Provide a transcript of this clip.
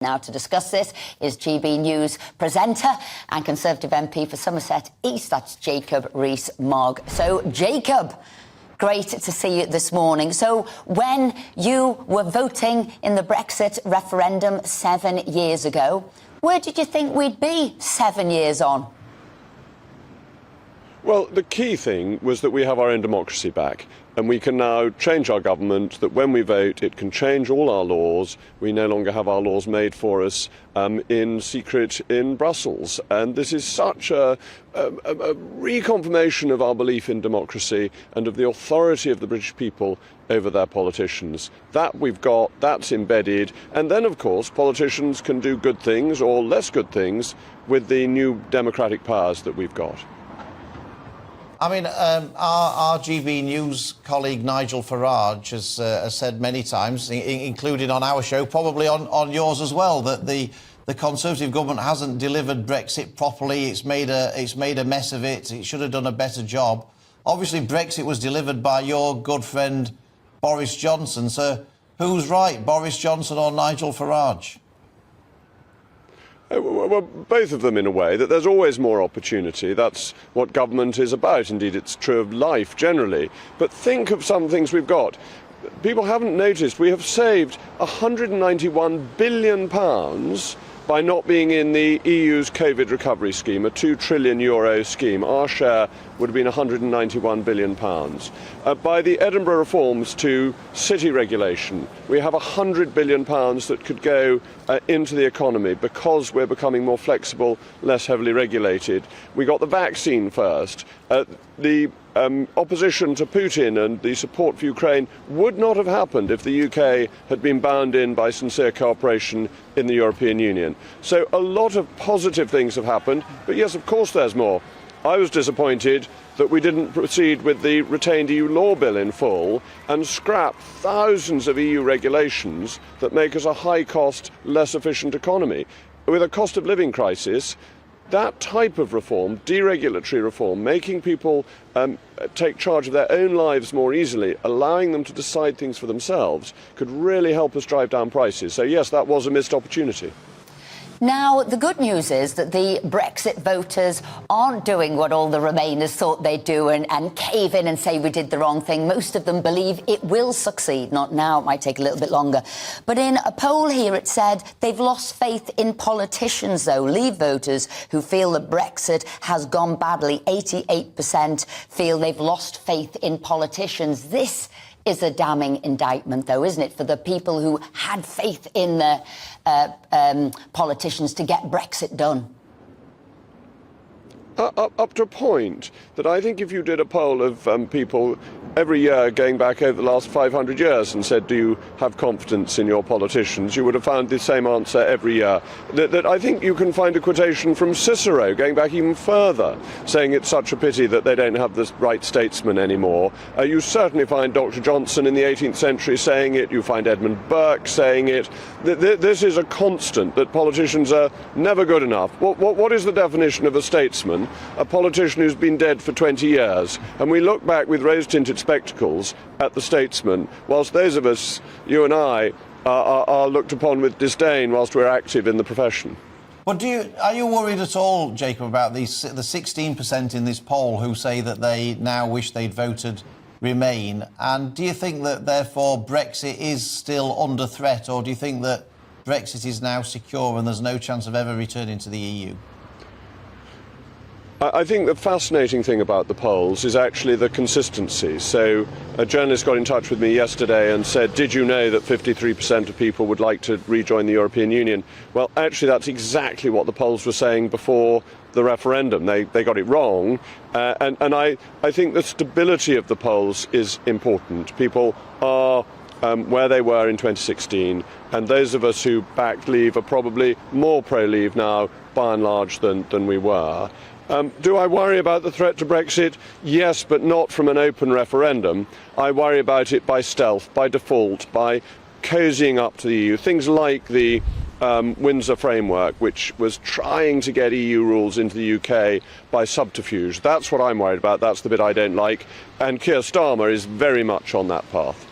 Now to discuss this is GB News presenter and Conservative MP for Somerset East, that's Jacob Rees-Mogg. So, Jacob, great to see you this morning. So, when you were voting in the Brexit referendum 7 years ago, where did you think we'd be 7 years on? Well, the key thing was that we have our own democracy back, and we can now change our government, that when we vote it can change all our laws. We no longer have our laws made for us in secret in Brussels. And this is such a reconfirmation of our belief in democracy and of the authority of the British people over their politicians. That we've got, that's embedded. And then, of course, politicians can do good things or less good things with the new democratic powers that we've got. I mean, our GB News colleague Nigel Farage has said many times, including on our show, probably on yours as well, that the Conservative government hasn't delivered Brexit properly. It's made a mess of it. It should have done a better job. Obviously, Brexit was delivered by your good friend Boris Johnson. So who's right, Boris Johnson or Nigel Farage? Well, both of them in a way, that there's always more opportunity. That's what government is about. Indeed, it's true of life generally. But think of some things we've got. People haven't noticed we have saved £191 billion by not being in the EU's COVID recovery scheme, a €2 trillion scheme. Our share would have been £191 billion. By the Edinburgh reforms to city regulation, we have £100 billion that could go into the economy because we're becoming more flexible, less heavily regulated. We got the vaccine first. The opposition to Putin and the support for Ukraine would not have happened if the UK had been bound in by sincere cooperation in the European Union. So a lot of positive things have happened, but yes, of course there's more. I was disappointed that we didn't proceed with the retained EU law bill in full and scrap thousands of EU regulations that make us a high-cost, less efficient economy. With a cost of living crisis, that type of reform, deregulatory reform, making people take charge of their own lives more easily, allowing them to decide things for themselves, could really help us drive down prices. So yes, that was a missed opportunity. Now, the good news is that the Brexit voters aren't doing what all the Remainers thought they'd do and cave in and say we did the wrong thing. Most of them believe it will succeed. Not now, it might take a little bit longer. But in a poll here, it said they've lost faith in politicians, though. Leave voters who feel that Brexit has gone badly, 88% feel they've lost faith in politicians. This is a damning indictment, though, isn't it, for the people who had faith in the politicians to get Brexit done? Up to a point that I think if you did a poll of people every year going back over the last 500 years and said, do you have confidence in your politicians, you would have found the same answer every year. That I think you can find a quotation from Cicero going back even further, saying it's such a pity that they don't have the right statesmen anymore. You certainly find Dr. Johnson in the 18th century saying it. You find Edmund Burke saying it. This is a constant, that politicians are never good enough. What is the definition of a statesman? A politician who's been dead for 20 years. And we look back with rose-tinted spectacles at the statesman, whilst those of us, you and I, are looked upon with disdain whilst we're active in the profession. But are you worried at all, Jacob, about the 16% in this poll who say that they now wish they'd voted Remain? And do you think that, therefore, Brexit is still under threat, or do you think that Brexit is now secure and there's no chance of ever returning to the EU? I think the fascinating thing about the polls is actually the consistency. So a journalist got in touch with me yesterday and said, did you know that 53% of people would like to rejoin the European Union? Well, actually, that's exactly what the polls were saying before the referendum. They got it wrong. And I think the stability of the polls is important. People are where they were in 2016, and those of us who backed Leave are probably more pro-Leave now, by and large, than we were. Do I worry about the threat to Brexit? Yes, but not from an open referendum. I worry about it by stealth, by default, by cozying up to the EU. Things like the Windsor Framework, which was trying to get EU rules into the UK by subterfuge. That's what I'm worried about. That's the bit I don't like. And Keir Starmer is very much on that path.